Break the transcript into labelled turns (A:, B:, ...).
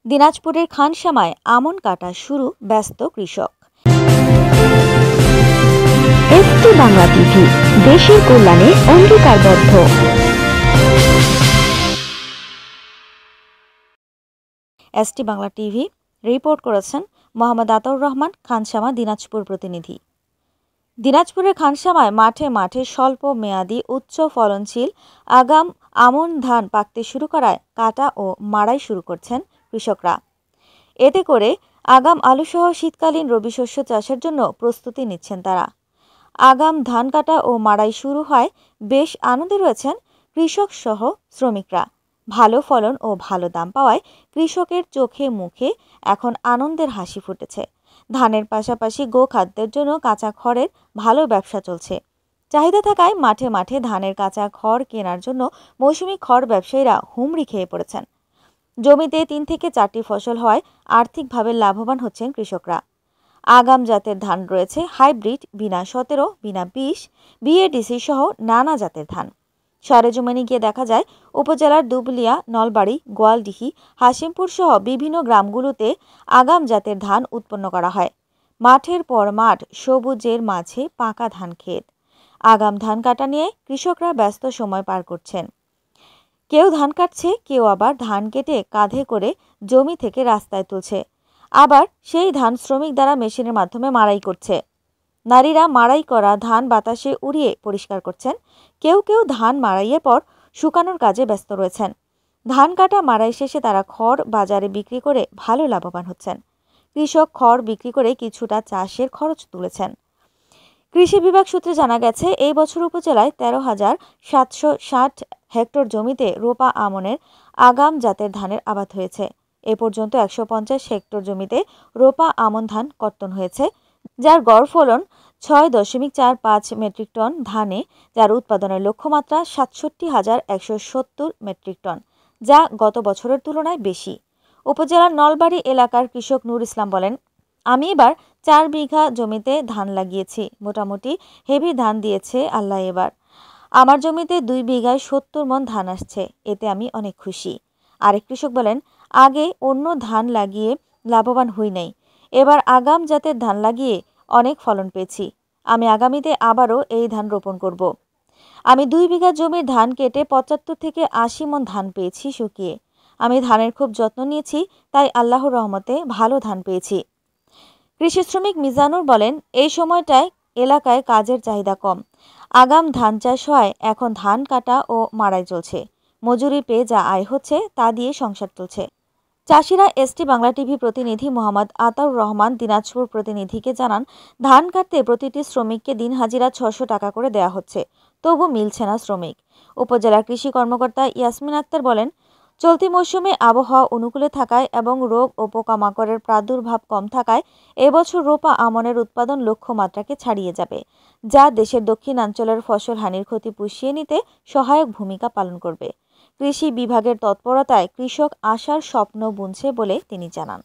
A: দিনাজপুরের খানসামায় আমন কাটা শুরু, ব্যস্ত কৃষক।
B: এসটি বাংলা টিভি, দেশের কল্যাণে অঙ্গীকারবদ্ধ।
A: এসটি বাংলা টিভি রিপোর্ট করেছেন মোহাম্মদ আতাউর রহমান, খানসামা দিনাজপুর প্রতিনিধি। দিনাজপুরের খানসামায় মাঠে মাঠে স্বল্প মেয়াদী উচ্চ ফলনশীল আগাম আমন ধান পাকতে শুরু করায় কাটা ও মাড়াই শুরু করছেন কৃষকরা। এতে করে আগাম আলুসহ শীতকালীন রবি শস্য চাষের জন্য প্রস্তুতি নিচ্ছেন তারা। আগাম ধান কাটা ও মাড়াই শুরু হয় বেশ আনন্দে রয়েছেন কৃষক সহ শ্রমিকরা। ভালো ফলন ও ভালো দাম পাওয়ায় কৃষকের চোখে মুখে এখন আনন্দের হাসি ফুটেছে। ধানের পাশাপাশি গোখাদ্যের জন্য কাঁচা খড়ের ভালো ব্যবসা চলছে। চাহিদা থাকায় মাঠে মাঠে ধানের কাঁচা খড় কেনার জন্য মৌসুমি খড় ব্যবসায়ীরা হুমড়ি খেয়ে পড়েছেন। জমিতে 3 থেকে 4টি ফসল হওয়ায় আর্থিকভাবে লাভবান হচ্ছেন কৃষকরা। আগাম জাতের ধান রয়েছে হাইব্রিড, বিনা 17, বিনা 20, বিএডিসি সহ নানা জাতের ধান। সরেজমিনে গিয়ে দেখা যায় উপজেলার দুবলিয়া, নলবাড়ি, গোয়ালডিহি, হাসিমপুর সহ বিভিন্ন গ্রামগুলোতে আগাম জাতের ধান উৎপন্ন করা হয়। মাঠের পর মাঠ, সবুজের মাঝে পাকা ধান ক্ষেত। আগাম ধান কাটা নিয়ে কৃষকরা ব্যস্ত সময় পার করছেন। কেউ ধান কাটছে, কেউ আবার ধান কেটে কাঁধে করে জমি থেকে রাস্তায় তুলছে। আবার সেই ধান শ্রমিক দ্বারা মেশিনের মাধ্যমে মাড়াই করছে। নারীরা মাড়াই করা ধান বাতাসে উড়িয়ে পরিষ্কার করছেন। কেউ কেউ ধান মাড়াইয়ের পর শুকানোর কাজে ব্যস্ত রয়েছেন। ধান কাটা মাড়াই শেষে তারা খড় বাজারে বিক্রি করে ভালো লাভবান হচ্ছেন। কৃষক খড় বিক্রি করে কিছুটা চাষের খরচ তুলেছেন। কৃষি বিভাগ সূত্রে জানা গেছে, এই বছর উপজেলায় 13,760 হেক্টর জমিতে রোপা আমনের আগাম জাতের ধানের আবাদ হয়েছে। এ পর্যন্ত 150 হেক্টর জমিতে রোপা আমন ধান কর্তন হয়েছে, যার গড় ফলন 6.45 মেট্রিক টন ধানে, যার উৎপাদনের লক্ষ্যমাত্রা 67,170 মেট্রিক টন, যা গত বছরের তুলনায় বেশি। উপজেলার নলবাড়ি এলাকার কৃষক নূর ইসলাম বলেন, আমি এবার 4 বিঘা জমিতে ধান লাগিয়েছি। মোটামুটি হেভি ধান দিয়েছে আল্লাহ এবার। আমার জমিতে 2 বিঘায় 70 মণ ধান আসছে, এতে আমি অনেক খুশি। আরেক কৃষক বলেন, আগে অন্য ধান লাগিয়ে লাভবান হই নাই, এবার আগাম জাতের ধান লাগিয়ে অনেক ফলন পেয়েছি। আমি আগামীতে আবারও এই ধান রোপণ করব। আমি 2 বিঘা জমির ধান কেটে 75 থেকে 80 মণ ধান পেয়েছি শুকিয়ে। আমি ধানের খুব যত্ন নিয়েছি, তাই আল্লাহর রহমতে ভালো ধান পেয়েছি। কৃষি শ্রমিক মিজানুর বলেন, এই সময়টায় এলাকায় কাজের চাহিদা কম। আগাম ধান চাষ হয়, এখন ধান কাটা ও মাড়াই চলছে। মজুরি পেয়ে যা আয় হচ্ছে তা দিয়ে সংসার চলছে। চাষিরা এসটি বাংলা টিভি প্রতিনিধি মোহাম্মদ আতাউর রহমান দিনাজপুর প্রতিনিধিকে জানান, ধান কাটতে প্রতিটি শ্রমিককে দিন হাজিরা 600 টাকা করে দেওয়া হচ্ছে, তবু মিলছে না শ্রমিক। উপজেলার কৃষি কর্মকর্তা ইয়াসমিন আক্তার বলেন, চলতি মৌসুমে আবহাওয়া অনুকূলে থাকায় এবং রোগ ও পোকামাকড়ের প্রাদুর্ভাব কম থাকায় এবছর রোপা আমনের উৎপাদন লক্ষ্যমাত্রাকে ছাড়িয়ে যাবে, যা দেশের দক্ষিণাঞ্চলের ফসল হানির ক্ষতি পুষিয়ে নিতে সহায়ক ভূমিকা পালন করবে। কৃষি বিভাগের তৎপরতায় কৃষক আশার স্বপ্ন বুনছে বলে তিনি জানান।